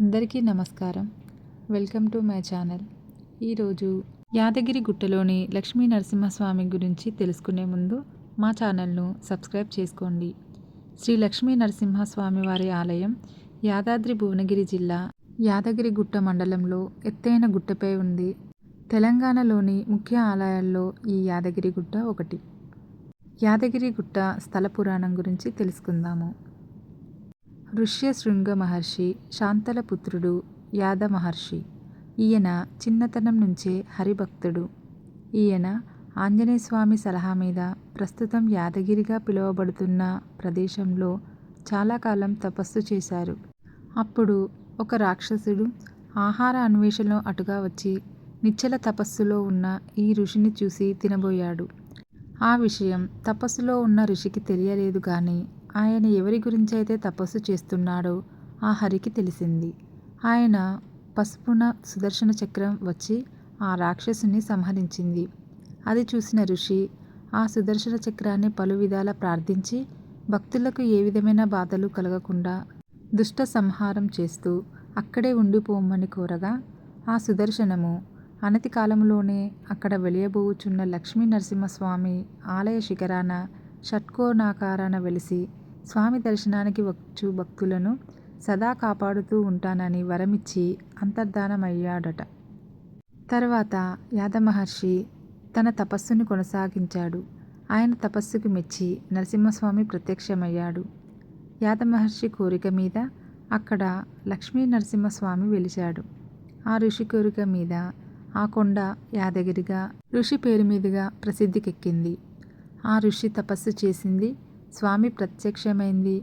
అందరికీ నమస్కారం. Welcome to my channel. ఈరోజు యాదగిరి గుట్టలోని లక్ష్మీ నరసింహస్వామి గురించి తెలుసుకునే ముందు మా ఛానల్ను సబ్స్క్రైబ్ చేసుకోండి. శ్రీ లక్ష్మీ నరసింహస్వామి వారి ఆలయం యాదాద్రి భువనగిరి జిల్లా యాదగిరిగుట్ట మండలంలో ఎత్తైన గుట్టపై ఉంది. తెలంగాణలోని ముఖ్య ఆలయాల్లో ఈ యాదగిరిగుట్ట ఒకటి. యాదగిరిగుట్ట స్థల పురాణం గురించి తెలుసుకుందాము. ఋష్యశృంగ మహర్షి శాంతల పుత్రుడు యాద మహర్షి. ఈయన చిన్నతనం నుంచే హరిభక్తుడు. ఈయన ఆంజనేయస్వామి సలహా మీద ప్రస్తుతం యాదగిరిగా పిలువబడుతున్న ప్రదేశంలో చాలా కాలం తపస్సు చేశారు. అప్పుడు ఒక రాక్షసుడు ఆహార అన్వేషణలో అటుగా వచ్చి నిశ్చల తపస్సులో ఉన్న ఈ ఋషిని చూసి తినబోయాడు. ఆ విషయం తపస్సులో ఉన్న ఋషికి తెలియలేదు కానీ ఆయన ఎవరి గురించైతే తపస్సు చేస్తున్నాడో ఆ హరికి తెలిసింది. ఆయన పసుపున సుదర్శన చక్రం వచ్చి ఆ రాక్షసుని సంహరించింది. అది చూసిన ఋషి ఆ సుదర్శన చక్రాన్ని పలు విధాల ప్రార్థించి భక్తులకు ఏ విధమైన బాధలు కలగకుండా దుష్ట సంహారం చేస్తూ అక్కడే ఉండిపోమని కోరగా ఆ సుదర్శనము అనతి కాలంలోనే అక్కడ వెలియబోచున్న లక్ష్మీ నరసింహస్వామి ఆలయ శిఖరాన షట్కోణాకారాన వెలిసి స్వామి దర్శనానికి వచ్చు భక్తులను సదా కాపాడుతూ ఉంటానని వరమిచ్చి అంతర్ధానమయ్యాడట. తర్వాత యాదమహర్షి తన తపస్సుని కొనసాగించాడు. ఆయన తపస్సుకు మెచ్చి నరసింహస్వామి ప్రత్యక్షమయ్యాడు. యాదమహర్షి కోరిక మీద అక్కడ లక్ష్మీ నరసింహస్వామి వెలిశాడు. ఆ ఋషి కోరిక మీద ఆ కొండ యాదగిరిగా ఋషి పేరు మీదుగా ప్రసిద్ధికెక్కింది. ఆ ఋషి తపస్సు చేసింది, స్వామి ప్రత్యక్షమైంది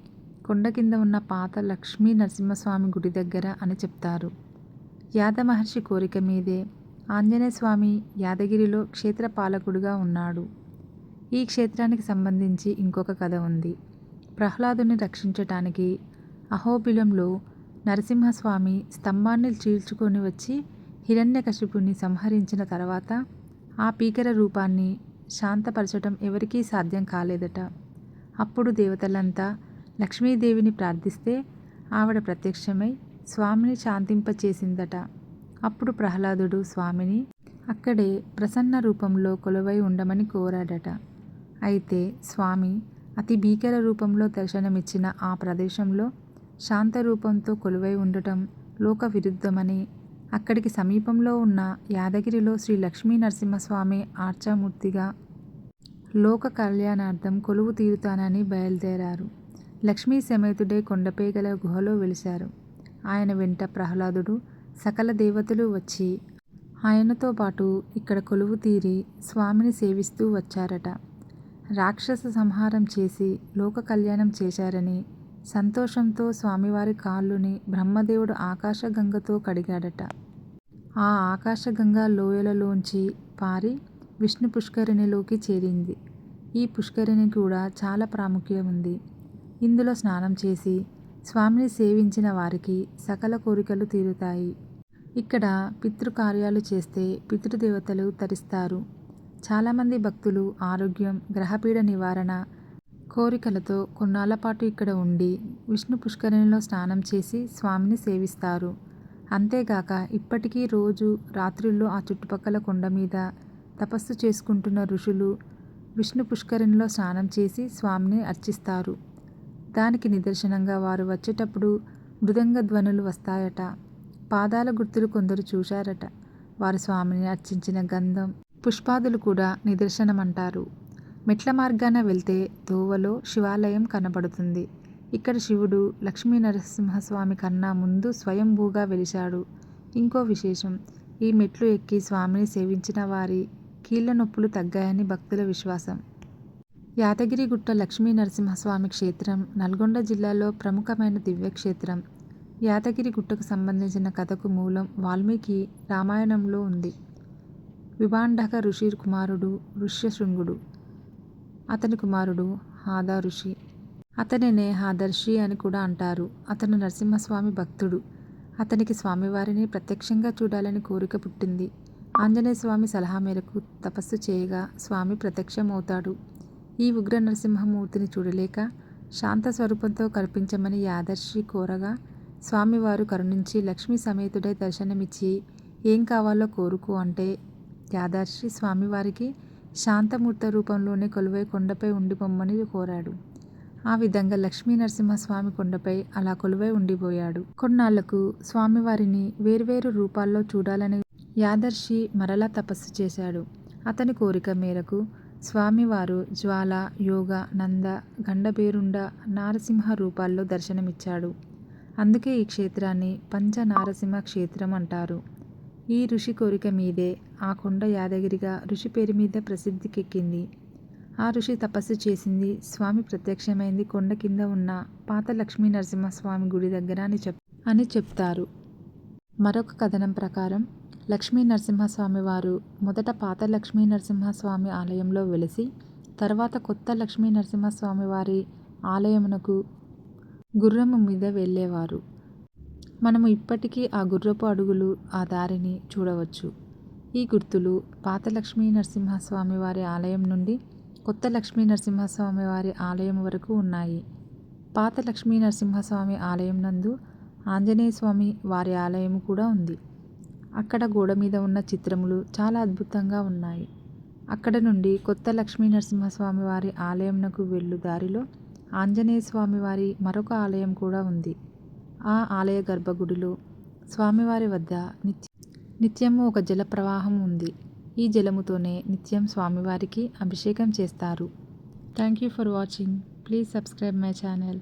కొండ కింద ఉన్న పాత లక్ష్మీ నరసింహస్వామి గుడి దగ్గర అని చెప్తారు. యాదమహర్షి కోరిక మీదే ఆంజనేయ స్వామి యాదగిరిలో క్షేత్రపాలకుడుగా ఉన్నాడు. ఈ క్షేత్రానికి సంబంధించి ఇంకొక కథ ఉంది. ప్రహ్లాదుని రక్షించటానికి అహోబిలంలో నరసింహస్వామి స్తంభాన్ని చీల్చుకొని వచ్చి హిరణ్యకశిపుని సంహరించిన తర్వాత ఆ పీకర రూపాన్ని శాంతపరచటం ఎవరికీ సాధ్యం కాలేదట. అప్పుడు దేవతలంతా లక్ష్మీదేవిని ప్రార్థిస్తే ఆవిడ ప్రత్యక్షమై స్వామిని శాంతింపచేసిందట. అప్పుడు ప్రహ్లాదుడు స్వామిని అక్కడే ప్రసన్న రూపంలో కొలువై ఉండమని కోరాడట. అయితే స్వామి అతి భీకర రూపంలో దర్శనమిచ్చిన ఆ ప్రదేశంలో శాంత రూపంతో కొలువై ఉండటం లోక విరుద్ధమని అక్కడికి సమీపంలో ఉన్న యాదగిరిలో శ్రీ లక్ష్మీ నరసింహస్వామి ఆర్చామూర్తిగా లోక కళ్యాణార్థం కొలువు తీరుతానని బయలుదేరారు. లక్ష్మీ సమేతుడే కొండపై గల గుహలో వెలిశారు. ఆయన వెంట ప్రహ్లాదుడు సకల దేవతలు వచ్చి ఆయనతో పాటు ఇక్కడ కొలువు తీరి స్వామిని సేవిస్తూ వచ్చారట. రాక్షస సంహారం చేసి లోక కళ్యాణం చేశారని సంతోషంతో స్వామివారి కాళ్ళుని బ్రహ్మదేవుడు ఆకాశగంగతో కడిగాడట. ఆ ఆకాశగంగ లోయలలోంచి పారి విష్ణు పుష్కరిణిలోకి చేరింది. ఈ పుష్కరిణి కూడా చాలా ప్రాముఖ్యం ఉంది. ఇందులో స్నానం చేసి స్వామిని సేవించిన వారికి సకల కోరికలు తీరుతాయి. ఇక్కడ పితృకార్యాలు చేస్తే పితృదేవతలు తరిస్తారు. చాలామంది భక్తులు ఆరోగ్యం, గ్రహపీడ నివారణ కోరికలతో కొన్నాళ్ల పాటు ఇక్కడ ఉండి విష్ణు పుష్కరిణిలో స్నానం చేసి స్వామిని సేవిస్తారు. అంతేగాక ఇప్పటికీ రోజు రాత్రుల్లో ఆ చుట్టుపక్కల కొండ మీద తపస్సు చేసుకుంటున్న ఋషులు విష్ణు పుష్కరిణిలో స్నానం చేసి స్వామిని అర్చిస్తారు. దానికి నిదర్శనంగా వారు వచ్చేటప్పుడు మృదంగ ధ్వనులు వస్తాయట. పాదాల గుర్తులు కొందరు చూశారట. వారు స్వామిని అర్చించిన గంధం, పుష్పాదులు కూడా నిదర్శనమంటారు. మెట్ల మార్గాన వెళ్తే దోవలో శివాలయం కనబడుతుంది. ఇక్కడ శివుడు లక్ష్మీ నరసింహస్వామి కన్నా ముందు స్వయంభూగా వెలిశాడు. ఇంకో విశేషం, ఈ మెట్లు ఎక్కి స్వామిని సేవించిన వారి కీళ్ల నొప్పులు తగ్గాయని భక్తుల విశ్వాసం. యాదగిరిగుట్ట లక్ష్మీ నరసింహస్వామి క్షేత్రం నల్గొండ జిల్లాలో ప్రముఖమైన దివ్యక్షేత్రం. యాదగిరిగుట్టకు సంబంధించిన కథకు మూలం వాల్మీకి రామాయణంలో ఉంది. విభాండక ఋషి కుమారుడు ఋష్యశృంగుడు. అతని కుమారుడు హాద ఋషి. అతనినే హాదర్షి అని కూడా అంటారు. అతను నరసింహస్వామి భక్తుడు. అతనికి స్వామివారిని ప్రత్యక్షంగా చూడాలని కోరిక పుట్టింది. ఆంజనేయ స్వామి సలహా మేరకు తపస్సు చేయగా స్వామి ప్రత్యక్షమవుతాడు. ఈ ఉగ్ర నరసింహమూర్తిని చూడలేక శాంత స్వరూపంతో కల్పించమని యాదర్షి కోరగా స్వామివారు కరుణించి లక్ష్మీ సమేతుడై దర్శనమిచ్చి ఏం కావాలో కోరుకో అంటే యాదాద్రి స్వామివారికి శాంతమూర్త రూపంలోనే కొలువై కొండపై ఉండిపోమ్మని కోరాడు. ఆ విధంగా లక్ష్మీ నరసింహస్వామి కొండపై అలా కొలువై ఉండిపోయాడు. కొన్నాళ్లకు స్వామివారిని వేర్వేరు రూపాల్లో చూడాలని యాదర్శి మరలా తపస్సు చేశాడు. అతని కోరిక మేరకు స్వామివారు జ్వాల, యోగ, నంద, గండభేరుండ, నారసింహ రూపాల్లో దర్శనమిచ్చాడు. అందుకే ఈ క్షేత్రాన్ని పంచనారసింహ క్షేత్రం అంటారు. ఈ ఋషి కోరిక మీదే ఆ కొండ యాదగిరిగా ఋషి పేరు మీద ప్రసిద్ధికెక్కింది. ఆ ఋషి తపస్సు చేసింది, స్వామి ప్రత్యక్షమైంది కొండ కింద ఉన్న పాత లక్ష్మీ నరసింహస్వామి గుడి దగ్గర అని చెప్తారు. మరొక కథనం ప్రకారం లక్ష్మీ నరసింహస్వామి వారు మొదట పాత లక్ష్మీ నరసింహస్వామి ఆలయంలో వెలిసి తర్వాత కొత్త లక్ష్మీ నరసింహస్వామి వారి ఆలయమునకు గుర్రము మీద వెళ్ళేవారు. మనము ఇప్పటికీ ఆ గుర్రపు అడుగులు, ఆ దారిని చూడవచ్చు. ఈ గుర్తులు పాత లక్ష్మీ నరసింహస్వామి వారి ఆలయం నుండి కొత్త లక్ష్మీ నరసింహస్వామి వారి ఆలయం వరకు ఉన్నాయి. పాత లక్ష్మీ నరసింహస్వామి ఆలయం నందు ఆంజనేయ స్వామి వారి ఆలయం కూడా ఉంది. అక్కడ గోడ మీద ఉన్న చిత్రములు చాలా అద్భుతంగా ఉన్నాయి. అక్కడ నుండి కొత్త లక్ష్మీ నరసింహస్వామి వారి ఆలయంనకు వెళ్ళు దారిలో ఆంజనేయ స్వామి వారి మరొక ఆలయం కూడా ఉంది. ఆ ఆలయ గర్భగుడిలో స్వామివారి వద్ద నిత్యము ఒక జల ప్రవాహం ఉంది. ఈ జలముతోనే నిత్యం స్వామివారికి అభిషేకం చేస్తారు. Thank you for watching. Please subscribe my channel.